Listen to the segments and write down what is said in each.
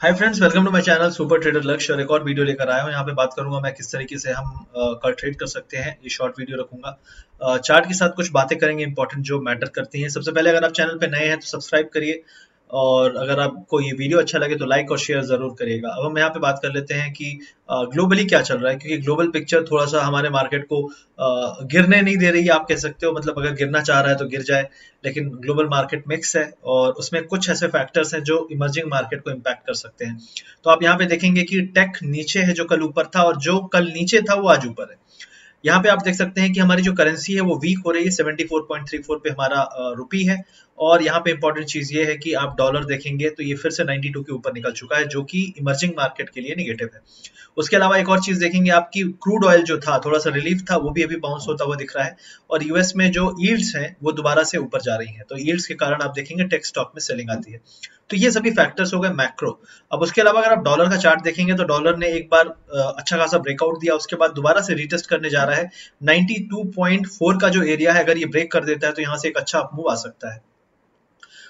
Hi friends, welcome to my channel super trader Lakshya. और एक और वीडियो लेकर आया हूँ। यहाँ पे बात करूंगा मैं किस तरीके से हम कल ट्रेड कर सकते हैं। ये शॉर्ट वीडियो रखूंगा। चार्ट के साथ कुछ बातें करेंगे इंपॉर्टेंट जो मैटर करती हैं। सबसे पहले अगर आप चैनल पे नए हैं तो सब्सक्राइब करिए, और अगर आपको ये वीडियो अच्छा लगे तो लाइक और शेयर जरूर करिएगा। अब हम यहाँ पे बात कर लेते हैं कि ग्लोबली क्या चल रहा है, क्योंकि ग्लोबल पिक्चर थोड़ा सा हमारे मार्केट को गिरने नहीं दे रही है। आप कह सकते हो, मतलब अगर गिरना चाह रहा है तो गिर जाए, लेकिन ग्लोबल मार्केट मिक्स है और उसमें कुछ ऐसे फैक्टर्स हैं जो इमर्जिंग मार्केट को इम्पैक्ट कर सकते हैं। तो आप यहाँ पे देखेंगे कि टेक नीचे है जो कल ऊपर था, और जो कल नीचे था वो आज ऊपर है। यहाँ पे आप देख सकते हैं कि हमारी जो करेंसी है वो वीक हो रही है। 74.34 पे हमारा रुपी है। और यहाँ पे इंपॉर्टेंट चीज ये है कि आप डॉलर देखेंगे तो ये फिर से 92 के ऊपर निकल चुका है, जो कि इमर्जिंग मार्केट के लिए निगेटिव है। उसके अलावा एक और चीज देखेंगे, आपकी क्रूड ऑयल जो था थोड़ा सा रिलीफ था, वो भी अभी बाउंस होता हुआ दिख रहा है। और यूएस में जो यील्ड्स हैं वो दोबारा से ऊपर जा रही हैं, तो यील्ड्स के कारण आप देखेंगे टेक स्टॉक में सेलिंग आती है। तो ये सभी फैक्टर्स हो गए मैक्रो। अब उसके अलावा अगर आप डॉलर का चार्ट देखेंगे तो डॉलर ने एक बार अच्छा खासा ब्रेकआउट दिया, उसके बाद दोबारा से रीटेस्ट करने जा रहा है। 92.4 का जो एरिया है, अगर ये ब्रेक कर देता है तो यहाँ से एक अच्छा अपमूव आ सकता है।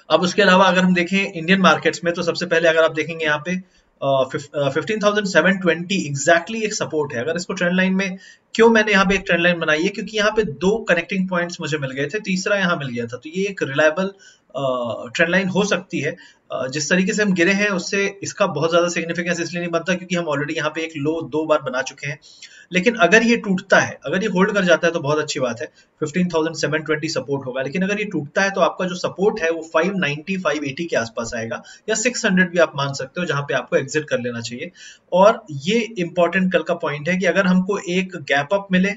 अब उसके अलावा अगर हम देखें इंडियन मार्केट्स में, तो सबसे पहले अगर आप देखेंगे यहाँ पे 15,720 एग्जैक्टली एक सपोर्ट है। अगर इसको ट्रेंड लाइन में, क्यों मैंने यहाँ पे एक ट्रेंड लाइन बनाई है, क्योंकि यहाँ पे दो कनेक्टिंग पॉइंट्स मुझे मिल गए थे, तीसरा यहाँ मिल गया था, तो ये एक रिलायबल ट्रेंड लाइन हो सकती है। जिस तरीके से हम गिरे हैं उससे इसका बहुत ज्यादा सिग्निफिकेंस इसलिए नहीं बनता क्योंकि हम ऑलरेडी यहाँ पे एक लो 2 बार बना चुके हैं। लेकिन अगर ये टूटता है, अगर ये होल्ड कर जाता है तो बहुत अच्छी बात है। 15,720 सपोर्ट होगा, लेकिन अगर ये टूटता है तो आपका जो सपोर्ट है वो 590 580 के आसपास आएगा, या 600 भी आप मान सकते हो, जहां पे आपको एग्जिट कर लेना चाहिए। और ये इंपॉर्टेंट कल का पॉइंट है कि अगर हमको एक गैप अप मिले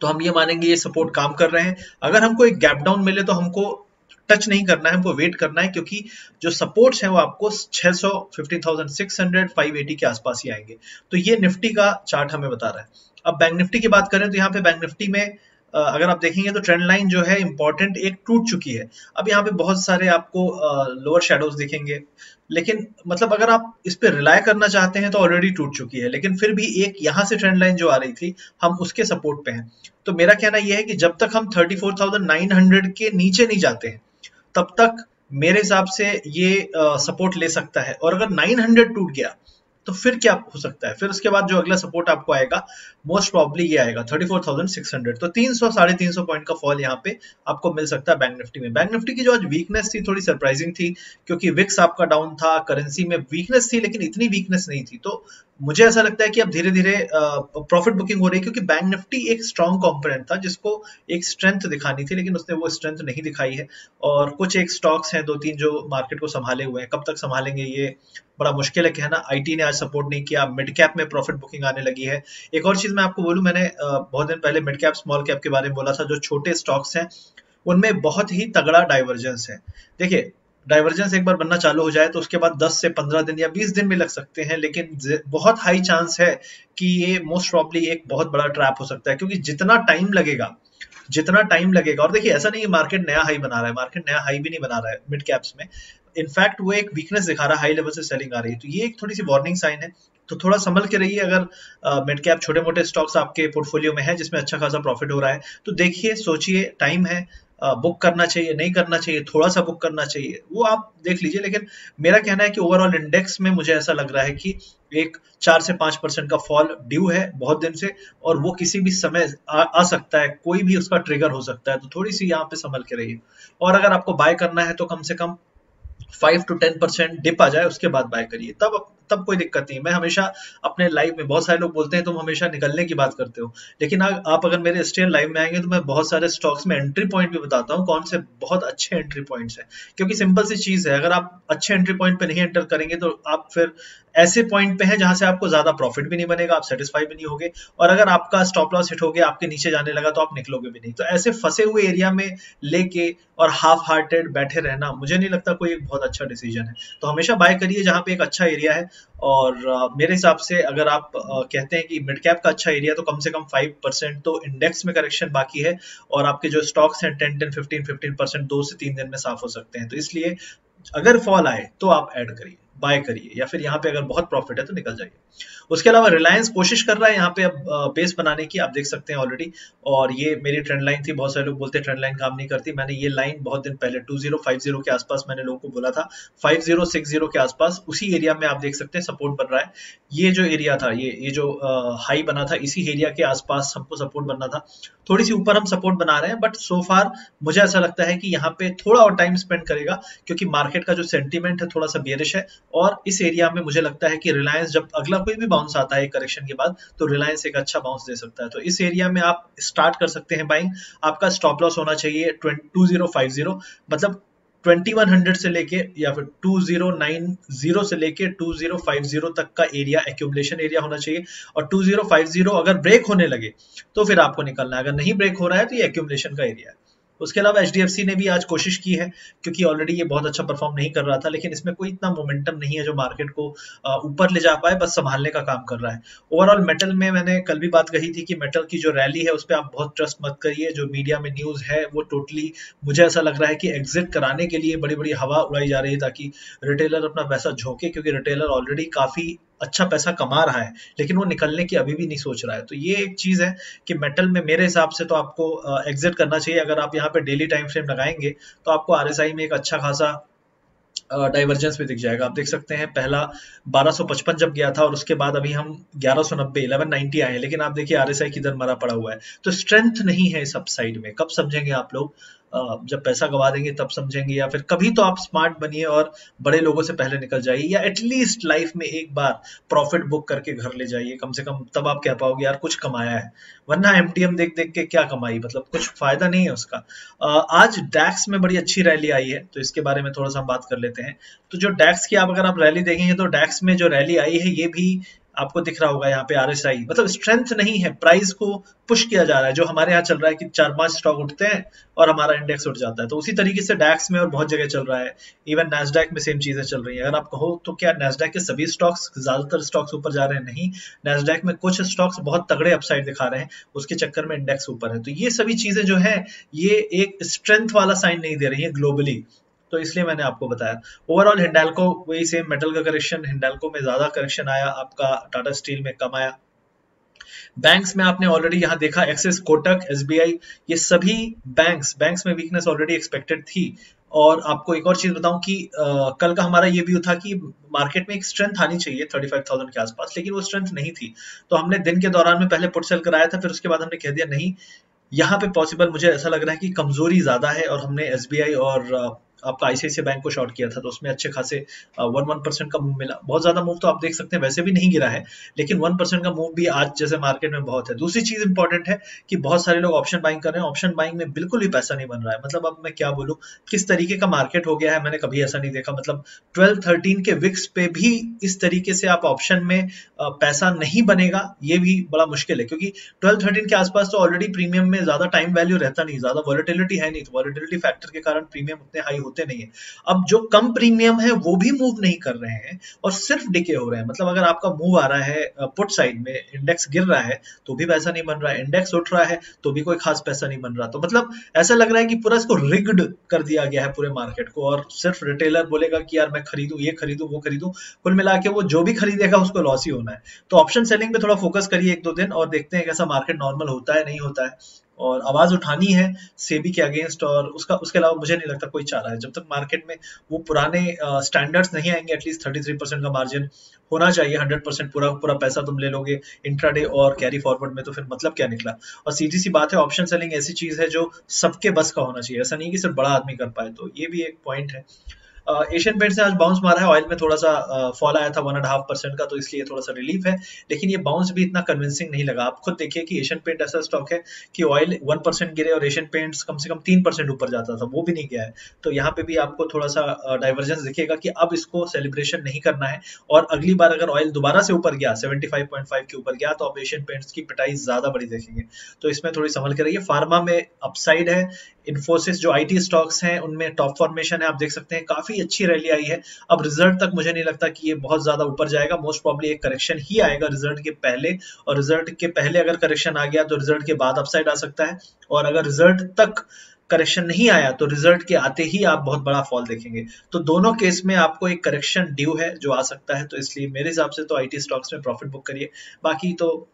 तो हम ये मानेंगे ये सपोर्ट काम कर रहे हैं। अगर हमको एक गैप डाउन मिले तो हमको टच नहीं करना है, हमको वेट करना है, क्योंकि जो सपोर्ट्स हैं वो आपको 600 15,600 580 के आसपास ही आएंगे। तो ये निफ्टी का चार्ट हमें बता रहा है। अब बैंक निफ्टी की बात करें तो यहाँ पे बैंक निफ्टी में अगर आप देखेंगे तो ट्रेंड लाइन जो है इंपॉर्टेंट एक टूट चुकी है। अब यहाँ पे बहुत सारे आपको लोअर शेडोज दिखेंगे, लेकिन मतलब अगर आप इस पे रिलाय करना चाहते हैं तो ऑलरेडी टूट चुकी है। लेकिन फिर भी एक यहाँ से ट्रेंड लाइन जो आ रही थी, हम उसके सपोर्ट पे हैं। तो मेरा कहना यह है कि जब तक हम 34,900 के नीचे नहीं जाते हैं तब तक मेरे हिसाब से ये सपोर्ट ले सकता है। और अगर 900 टूट गया तो फिर क्या हो सकता है, फिर उसके बाद जो अगला सपोर्ट आपको आएगा मोस्ट प्रॉब्ली ये आएगा 34,600। तो 300 350 पॉइंट का फॉल यहाँ पे आपको मिल सकता है बैंक निफ्टी में। बैंक निफ्टी की जो आज वीकनेस थी थोड़ी सरप्राइजिंग थी, क्योंकि विक्स आपका डाउन था, करेंसी में वीकनेस थी, लेकिन इतनी वीकनेस नहीं थी। तो मुझे ऐसा लगता है कि अब धीरे धीरे प्रॉफिट बुकिंग हो रही है, क्योंकि बैंक निफ्टी एक स्ट्रॉन्ग कंपोनेंट था जिसको एक स्ट्रेंथ दिखानी थी, लेकिन उसने वो स्ट्रेंथ नहीं दिखाई है। और कुछ एक स्टॉक्स हैं 2-3 जो मार्केट को संभाले हुए हैं, कब तक संभालेंगे ये बड़ा मुश्किल है कहना। आईटी ने आज सपोर्ट नहीं किया, मिड कैप में प्रॉफिट बुकिंग आने लगी है। एक और चीज मैं आपको बोलूं, मैंने बहुत दिन पहले मिड कैप स्मॉल कैप के बारे में बोला था। जो छोटे स्टॉक्स हैं उनमें बहुत ही तगड़ा डाइवर्जेंस है। देखिए, डाइवर्जेंस एक बार बनना चालू हो जाए तो उसके बाद 10 से 15 दिन या 20 दिन भी लग सकते हैं, लेकिन बहुत हाई चांस है कि ये मोस्ट प्रॉब्ली एक बहुत बड़ा ट्रैप हो सकता है, क्योंकि जितना टाइम लगेगा। और देखिए, ऐसा नहीं है मार्केट नया हाई बना रहा है, मार्केट नया हाई भी नहीं बना रहा है मिड कैप्स में। इनफैक्ट वो एक वीकनेस दिखा रहा है, हाई लेवल से सेलिंग आ रही है, तो ये एक थोड़ी सी वार्निंग साइन है। तो थोड़ा संभल के रहिए। अगर मिड कैप छोटे मोटे स्टॉक्स आपके पोर्टफोलियो में है जिसमें अच्छा खासा प्रॉफिट हो रहा है, तो देखिए, सोचिए, टाइम है। बुक करना चाहिए, नहीं करना चाहिए, थोड़ा सा बुक करना चाहिए, वो आप देख लीजिए। लेकिन मेरा कहना है कि ओवरऑल इंडेक्स में मुझे ऐसा लग रहा है कि एक 4 से 5% का फॉल ड्यू है बहुत दिन से, और वो किसी भी समय आ सकता है, कोई भी उसका ट्रिगर हो सकता है। तो थोड़ी सी यहाँ पे संभल के रहिए। और अगर आपको बाय करना है तो कम से कम 5 to 10% डिप आ जाए उसके बाद बाय करिए, तब कोई दिक्कत नहीं। मैं हमेशा अपने लाइव में, बहुत सारे लोग बोलते हैं तुम हमेशा निकलने की बात करते हो, लेकिन आप अगर मेरे स्टेल लाइव में आएंगे तो मैं बहुत सारे स्टॉक्स में एंट्री पॉइंट भी बताता हूँ, कौन से बहुत अच्छे एंट्री पॉइंट्स हैं। क्योंकि सिंपल सी चीज है, अगर आप अच्छे एंट्री पॉइंट पे नहीं एंटर करेंगे तो आप फिर ऐसे पॉइंट पे हैं जहां से आपको ज्यादा प्रॉफिट भी नहीं बनेगा, आप सेटिस्फाई भी नहीं होगे, और अगर आपका स्टॉप लॉस हिट हो गया, आपके नीचे जाने लगा, तो आप निकलोगे भी नहीं। तो ऐसे फंसे हुए एरिया में लेके और हाफ हार्टेड बैठे रहना मुझे नहीं लगता कोई एक बहुत अच्छा डिसीजन है। तो हमेशा बाय करिए जहां पे एक अच्छा एरिया है। और मेरे हिसाब से अगर आप कहते हैं कि मिड कैप का अच्छा एरिया, तो कम से कम 5% तो इंडेक्स में करेक्शन बाकी है, और आपके जो स्टॉक्स हैं 10-15% 2 से 3 दिन में साफ हो सकते हैं। तो इसलिए अगर फॉल आए तो आप ऐड करिए। बाय करिए, या फिर यहाँ पे अगर बहुत प्रॉफिट है तो निकल जाइए। उसके अलावा रिलायंस कोशिश कर रहा है यहाँ पे अब बेस बनाने की, आप देख सकते हैं ऑलरेडी, और ये मेरी ट्रेंड लाइन थी। बहुत सारे लोग बोलते हैं ट्रेंड लाइन काम नहीं करती, मैंने ये लाइन बहुत दिन पहले 2050 के आसपास मैंने लोगों को बोला था, 5060 के आसपास उसी एरिया में आप देख सकते हैं सपोर्ट बन रहा है। ये जो एरिया था, ये जो हाई बना था, इसी एरिया के आसपास हमको सपोर्ट बनना था। थोड़ी सी ऊपर हम सपोर्ट बना रहे हैं, बट सो फार मुझे ऐसा लगता है कि यहाँ पे थोड़ा और टाइम स्पेंड करेगा, क्योंकि मार्केट का जो सेंटीमेंट है थोड़ा सा बेरिश है। और इस एरिया में मुझे लगता है कि रिलायंस जब अगला कोई भी बाउंस आता है करेक्शन के बाद, तो रिलायंस एक अच्छा बाउंस दे सकता है। तो इस एरिया में आप स्टार्ट कर सकते हैं बाइंग। आपका स्टॉप लॉस होना चाहिए 2050, मतलब 2100 से लेके या फिर 2090 से लेके 2050 तक का एरिया एक्यूमुलेशन एरिया होना चाहिए। और 2050 अगर ब्रेक होने लगे तो फिर आपको निकलना है, अगर नहीं ब्रेक हो रहा है तो ये एक्यूमुलेशन का एरिया है। उसके अलावा एचडीएफसी ने भी आज कोशिश की है, क्योंकि ऑलरेडी ये बहुत अच्छा परफॉर्म नहीं कर रहा था, लेकिन इसमें कोई इतना मोमेंटम नहीं है जो मार्केट को ऊपर ले जा पाए, बस संभालने का काम कर रहा है। ओवरऑल मेटल में मैंने कल भी बात कही थी कि मेटल की जो रैली है उस पर आप बहुत ट्रस्ट मत करिए। जो मीडिया में न्यूज है वो टोटली मुझे ऐसा लग रहा है कि एग्जिट कराने के लिए बड़ी बड़ी हवा उड़ाई जा रही है, ताकि रिटेलर अपना पैसा झोंके, क्योंकि रिटेलर ऑलरेडी काफी अच्छा पैसा कमा रहा है, लेकिन वो निकलने की अभी भी नहीं सोच रहा है। तो ये एक चीज है कि मेटल में मेरे हिसाब से तो आपको एग्जिट करना चाहिए। अगर आप यहाँ पे डेली टाइम फ्रेम लगाएंगे तो आपको आरएसआई में एक अच्छा खासा डाइवर्जेंस भी दिख जाएगा। आप देख सकते हैं पहला 1255 जब गया था, और उसके बाद अभी हम 1190 1190 आए हैं, लेकिन आप देखिए आरएसआई किधर मरा पड़ा हुआ है। तो स्ट्रेंथ नहीं है इस अपसाइड में। कब समझेंगे आप लोग? जब पैसा गवा देंगे तब समझेंगे, या फिर कभी तो आप स्मार्ट बनिए और बड़े लोगों से पहले निकल जाइए, या एटलीस्ट लाइफ में एक बार प्रॉफिट बुक करके घर ले जाइए कम से कम, तब आप कह पाओगे यार कुछ कमाया है। वरना एमटीएम देख देख के क्या कमाई, मतलब कुछ फायदा नहीं है उसका। आज डैक्स में बड़ी अच्छी रैली आई है, तो इसके बारे में थोड़ा सा हम बात कर लेते हैं। तो जो डैक्स की अगर आप रैली देखेंगे तो डैक्स में जो रैली आई है ये भी आपको दिख रहा होगा यहाँ पे आरएसआई, मतलब स्ट्रेंथ नहीं है, प्राइस को पुश किया जा रहा है। जो हमारे यहाँ चल रहा है कि 4-5 स्टॉक उठते हैं और हमारा इंडेक्स उठ जाता है, तो उसी तरीके से डैक्स में और बहुत जगह चल रहा है। इवन नैस्डैक में सेम चीजें चल रही है। अगर आप कहो तो क्या नैस्डैक के सभी स्टॉक्स, ज्यादातर स्टॉक्स ऊपर जा रहे हैं? नहीं, नैस्डैक में कुछ स्टॉक्स बहुत तगड़े अपसाइड दिखा रहे हैं, उसके चक्कर में इंडेक्स ऊपर है। तो ये सभी चीजें जो है ये एक स्ट्रेंथ वाला साइन नहीं दे रही है ग्लोबली, तो इसलिए मैंने आपको बताया। ओवरऑल हिंडाल्को वही सेम मेटल का करेक्शन, हिंडाल्को में ज्यादा करेक्शन आया, आपका टाटा स्टील में कम आया। बैंक्स में आपने ऑलरेडी यहाँ देखा एक्सिस, कोटक, एसबीआई, ये सभी बैंक्स में वीकनेस ऑलरेडी एक्सपेक्टेड थी। और आपको एक और चीज बताऊं कि कल का हमारा ये व्यू था कि मार्केट में एक स्ट्रेंथ आनी चाहिए 35,000 के आसपास, लेकिन वो स्ट्रेंथ नहीं थी। तो हमने दिन के दौरान में पहले पुट सेल कराया था, फिर उसके बाद हमने कह दिया नहीं, यहाँ पे पॉसिबल मुझे ऐसा लग रहा है कि कमजोरी ज्यादा है, और हमने एसबीआई और आपका आईसीआईसीआई बैंक को शॉर्ट किया था, तो उसमें अच्छे खासे 1% का मूव मिला। बहुत ज्यादा मूव तो आप देख सकते हैं, वैसे भी नहीं गिरा है, लेकिन 1% का मूव भी आज जैसे मार्केट में बहुत है। दूसरी चीज इंपॉर्टेंट है कि बहुत सारे लोग ऑप्शन बाइंग कर रहे हैं, ऑप्शन बाइंग में बिल्कुल भी पैसा नहीं बन रहा है। मतलब अब मैं क्या बोलूं, किस तरीके का मार्केट हो गया है, मैंने कभी ऐसा नहीं देखा। मतलब 12-13 के विक्स पे भी इस तरीके से आप ऑप्शन में पैसा नहीं बनेगा, ये भी बड़ा मुश्किल है, क्योंकि 12-13 के आसपास तो ऑलरेडी प्रीमियम में ज्यादा टाइम वैल्यू रहता नहीं, ज्यादा वॉलेटिलिटी है नहीं, तो वॉलेटिलिटी फैक्टर के कारण प्रीमियम उतने हाई होते नहीं है। अब जो कम प्रीमियम है वो भी मूव नहीं कर रहे हैं और सिर्फ डिके हो रहे हैं। मतलब अगर आपका मूव आ रहा है पुट साइड में, इंडेक्स गिर रहा है तो भी पैसा नहीं बन रहा है, इंडेक्स उठ रहा है तो भी कोई खास पैसा नहीं बन रहा। तो मतलब ऐसा लग रहा है कि पूरा इसको रिग्ड कर दिया गया है पूरे मार्केट को, और सिर्फ रिटेलर बोलेगा कि यार मैं खरीदूं, ये खरीदूं, वो खरीदूं, कुल मिला के वो जो भी खरीदेगा उसको लॉस ही होना है। तो ऑप्शन सेलिंग पे थोड़ा फोकस करिए 1-2 दिन, और देखते हैं कैसा मार्केट नॉर्मल होता है नहीं होता है। और आवाज उठानी है सेबी के अगेंस्ट, और उसके अलावा मुझे नहीं लगता कोई चाह रहा है। जब तक मार्केट में वो पुराने स्टैंडर्ड्स नहीं आएंगे, एटलीस्ट 33% का मार्जिन होना चाहिए। 100% पूरा पैसा तुम ले लोगे इंट्राडे और कैरी फॉरवर्ड में, तो फिर मतलब क्या निकला। और सीधी सी बात है, ऑप्शन सेलिंग ऐसी चीज है जो सबके बस का होना चाहिए, ऐसा नहीं कि सिर्फ बड़ा आदमी कर पाए। तो ये भी एक पॉइंट है। एशियन पेंट्स ने आज बाउंस मारा है, ऑयल में थोड़ा सा फॉल आया था 1.5% का, तो इसलिए थोड़ा सा रिलीफ है, लेकिन ये बाउंस भी इतना कन्विंसिंग नहीं लगा। आप खुद देखिए कि एशियन पेंट ऐसा स्टॉक है कि ऑयल 1% गिरे और एशियन पेंट्स कम से कम 3% ऊपर जाता था, वो भी नहीं गया है। तो यहाँ पे भी आपको थोड़ा सा डाइवर्जेंस दिखेगा कि अब इसको सेलिब्रेशन नहीं करना है, और अगली बार अगर ऑयल दोबारा से ऊपर गया 75.5 के ऊपर गया, तो आप एशियन पेंट्स की पिटाई ज्यादा बड़ी देखेंगे। तो इसमें थोड़ी संभल के रहिए। फार्मा में अपसाइड है, इन्फोसिस जो आईटी स्टॉक्स हैं उनमें टॉप फॉर्मेशन है, आप देख सकते हैं काफी अच्छी रैली आई है। अब रिजल्ट तक मुझे नहीं लगता कि ये बहुत ज्यादा ऊपर जाएगा, मोस्ट प्रॉब्ली एक करेक्शन ही आएगा रिजल्ट के पहले, और रिजल्ट के पहले अगर करेक्शन आ गया तो रिजल्ट के बाद अपसाइड आ सकता है, और अगर रिजल्ट तक करेक्शन नहीं आया तो रिजल्ट के आते ही आप बहुत बड़ा फॉल देखेंगे। तो दोनों केस में आपको एक करेक्शन ड्यू है जो आ सकता है, तो इसलिए मेरे हिसाब से तो आईटी स्टॉक्स में प्रॉफिट बुक करिए। बाकी तो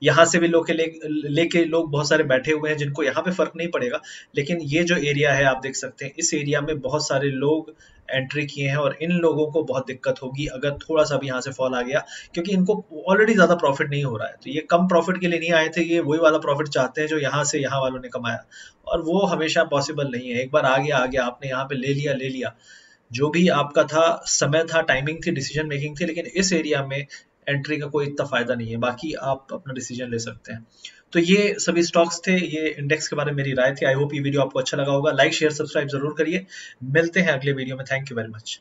यहाँ से भी लेके लोग बहुत सारे बैठे हुए हैं जिनको यहाँ पे फर्क नहीं पड़ेगा, लेकिन ये जो एरिया है आप देख सकते हैं, इस एरिया में बहुत सारे लोग एंट्री किए हैं और इन लोगों को बहुत दिक्कत होगी अगर थोड़ा सा भी यहाँ से फॉल आ गया, क्योंकि इनको ऑलरेडी ज्यादा प्रॉफिट नहीं हो रहा है। तो ये कम प्रॉफिट के लिए नहीं आए थे, ये वही वाला प्रॉफिट चाहते हैं जो यहाँ से यहाँ वालों ने कमाया, और वो हमेशा पॉसिबल नहीं है। एक बार आ गया आपने यहाँ पे ले लिया, जो भी आपका था, समय था, टाइमिंग थी, डिसीजन मेकिंग थी, लेकिन इस एरिया में एंट्री का कोई इतना फायदा नहीं है। बाकी आप अपना डिसीजन ले सकते हैं। तो ये सभी स्टॉक्स थे, ये इंडेक्स के बारे में मेरी राय थी। आई होप ये वीडियो आपको अच्छा लगा होगा। लाइक शेयर सब्सक्राइब जरूर करिए। मिलते हैं अगले वीडियो में। Thank you very much.